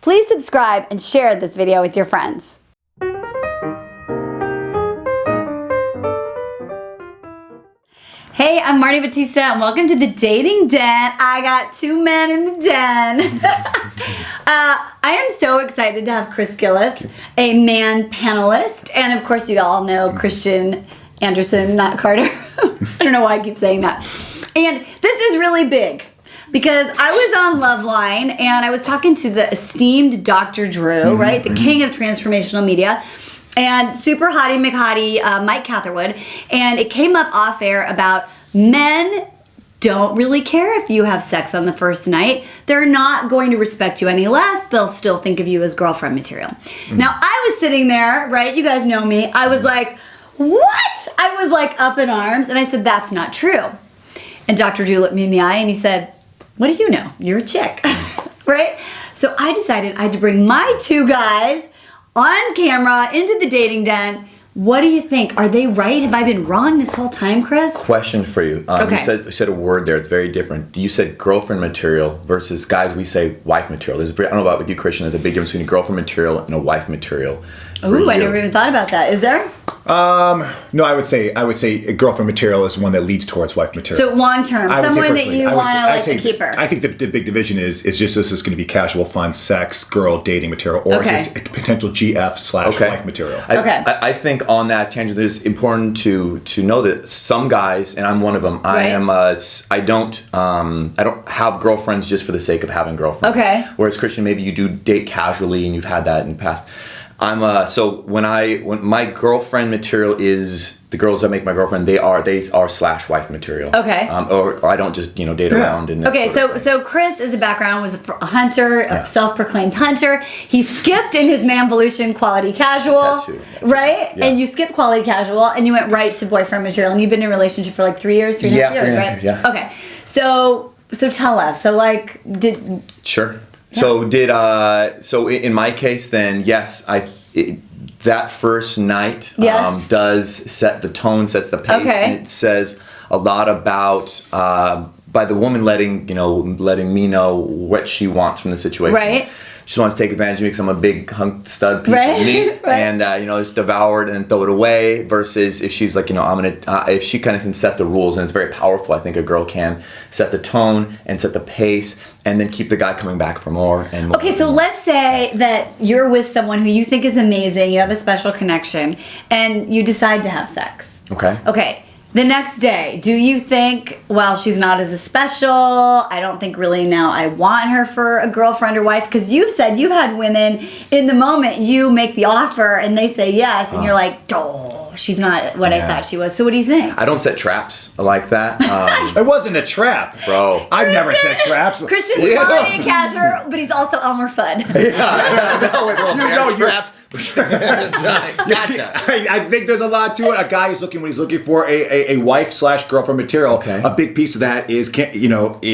Please subscribe and share this video with your friends. Hey, I'm Marni Batista and welcome to the Dating Den. I got two men in the den. I am so excited to have Chris Gillis, a man panelist, and of course you all know Christian Anderson, not Carter. I don't know why I keep saying that. And this is really big because I was on Loveline and I was talking to the esteemed Dr. Drew, right? The king of transformational media. And super hottie McHottie, Mike Catherwood, and it came up off air about men don't really care if you have sex on the first night. They're not going to respect you any less. They'll still think of you as girlfriend material. Now, I was sitting there, right? You guys know me. I was like, what? I was like up in arms, and I said, that's not true. And Dr. Drew looked me in the eye, and he said, what do you know? You're a chick, right? So I decided I had to bring my two guys on camera into the dating den. What do you think? Are they right? Have I been wrong this whole time, Chris? Question for you. Okay. You said a word there. It's very different. You said girlfriend material versus guys. We say wife material. I don't know about with you, Christian. There's a big difference between a girlfriend material and a wife material. Ooh, I never even thought about that. Is there? No, I would say a girlfriend material is one that leads towards wife material. So long term, someone that you want to like to keep her. I think the big division is just this is going to be casual fun, sex, girl, dating material, or is this a potential GF/wife material? I think on that tangent, it is important to know that some guys, and I'm one of them. Right. I don't have girlfriends just for the sake of having girlfriends. Okay. Whereas Christian, maybe you do date casually and you've had that in the past. So when my girlfriend material is the girls that make my girlfriend, they are /wife material. Okay. Or I don't just date around and okay. So Chris is was a hunter, a self-proclaimed hunter. He skipped in his Manvolution quality casual, right? Yeah. And you skipped quality casual and you went right to boyfriend material. And you've been in a relationship for like 3 years, 3.5 years, right? Yeah. Okay. So tell us. So Sure. Yeah. So in my case then, yes, that first night does set the tone, sets the pace, and it says a lot about by the woman letting me know what she wants from the situation. Right. She wants to take advantage of me because I'm a big hunk stud piece of meat, and just devour it and throw it away. Versus if she's like, if she kind of can set the rules, and it's very powerful. I think a girl can set the tone and set the pace, and then keep the guy coming back for more and more. Okay, so let's say that you're with someone who you think is amazing. You have a special connection, and you decide to have sex. Okay. Okay. The next day, do you think, well, she's not as special, I don't think really now I want her for a girlfriend or wife? Because you've said you've had women, in the moment you make the offer and they say yes, and you're like, oh, she's not what I thought she was. So what do you think? I don't set traps like that. It wasn't a trap, bro. I've never set traps. Christian's quality and casual, but he's also Elmer Fudd. Traps. Gotcha. I think there's a lot to it. A guy is looking for a wife/girlfriend material. Okay. A big piece of that is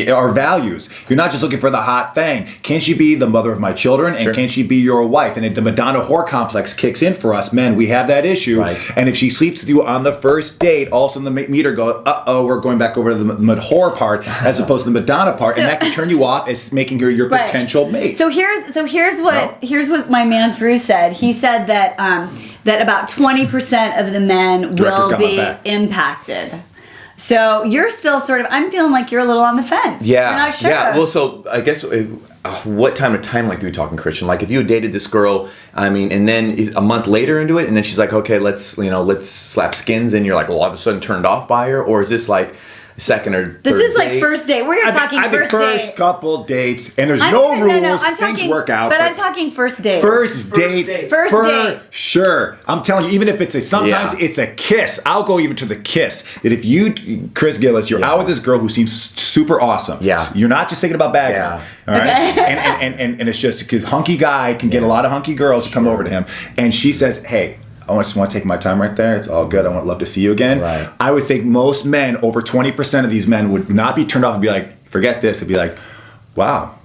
our values. You're not just looking for the hot thing. Can she be the mother of my children, and can she be your wife? And the Madonna whore complex kicks in for us men. We have that issue. Right. And if she sleeps with you on the first date, all of a sudden the meter goes, we're going back over to the whore part as opposed to the Madonna part, and that can turn you off as making her your potential mate. So here's what my man Drew said. He said that that about 20% of the men will be impacted. So you're still I'm feeling like you're a little on the fence. Yeah. You're not sure. Yeah. Well, so I guess what time of timeline do we talking, Christian? Like if you dated this girl, and then a month later into it, and then she's like, okay, let's slap skins, and you're like, all of a sudden turned off by her, or is this like second or third This is like date? first date. We're talking I think first couple dates, and there's no rules. Things work out. But I'm talking first date. First date. For sure. I'm telling you, even if it's sometimes it's a kiss. I'll go even to the kiss. That if you, Chris Gillis, you're out with this girl who seems super awesome. Yeah. So you're not just thinking about bagging her. All right. And it's just because hunky guy can get a lot of hunky girls to come over to him, and she says, hey, I just want to take my time right there. It's all good. I would love to see you again. Right. I would think most men, over 20% of these men, would not be turned off and be like, forget this. It'd be like, wow,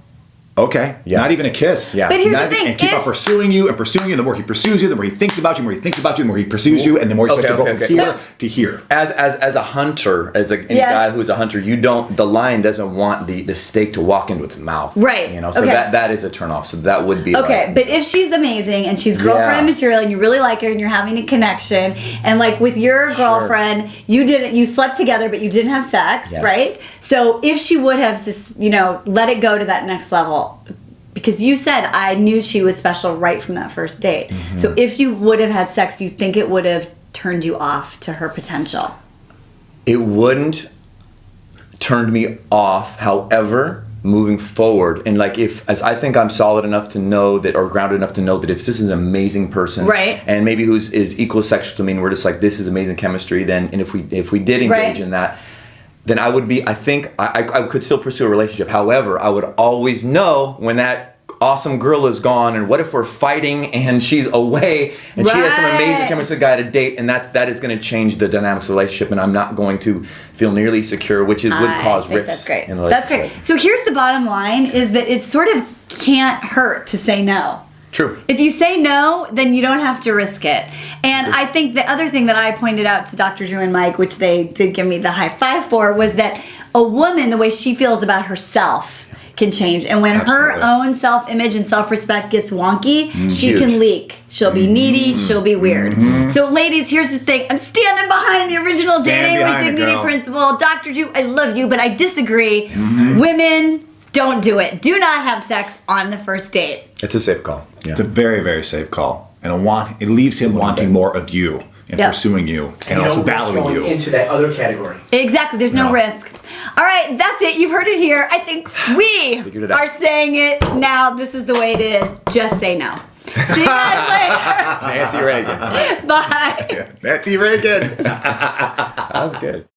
Okay. Yeah. Not even a kiss. Yeah. But here's Not the thing. And keep on pursuing you and pursuing you. The more he pursues you, the more he thinks about you, the more he thinks about you, the more he pursues you, and the more he starts to go from here to here. As a hunter, any guy who's a hunter, the lion doesn't want the steak to walk into its mouth. Right. You know, so that is a turnoff. So that would be okay. like, But if she's amazing and she's girlfriend material and you really like her and you're having a connection and like with your girlfriend, you slept together but you didn't have sex, right? So if she would have, let it go to that next level. Because you said, I knew she was special right from that first date. Mm-hmm. So if you would have had sex, do you think it would have turned you off to her potential? It wouldn't turned me off. However, moving forward, and like as I think I'm solid enough to know that, or grounded enough to know that if this is an amazing person, right, and maybe is equal sexual to me, and we're just like, this is amazing chemistry, then, and if we did engage in that, then I would be, I think I could still pursue a relationship. However, I would always know when that awesome girl is gone, and what if we're fighting and she's away and she has some amazing chemistry guy to date, and that is going to change the dynamics of the relationship, and I'm not going to feel nearly secure, which would cause rifts. That's great. In the that's great. So here's the bottom line: is that it sort of can't hurt to say no. True. If you say no, then you don't have to risk it. And I think the other thing that I pointed out to Dr. Drew and Mike, which they did give me the high five for, was that a woman, the way she feels about herself can change. And when her own self-image and self-respect gets wonky, she can leak. She'll be needy. She'll be weird. So ladies, here's the thing. I'm standing behind the original Dating with Dignity principle. Dr. Drew, I love you, but I disagree. Women, don't do it. Do not have sex on the first date. It's a safe call. Yeah. It's a very, very safe call. And it leaves him wanting more of you and pursuing you and also valuing you. Into that other category. Exactly. There's no risk. All right. That's it. You've heard it here. I think we are saying it now. This is the way it is. Just say no. See you guys later. Nancy Reagan. Bye. Nancy Reagan. That was good.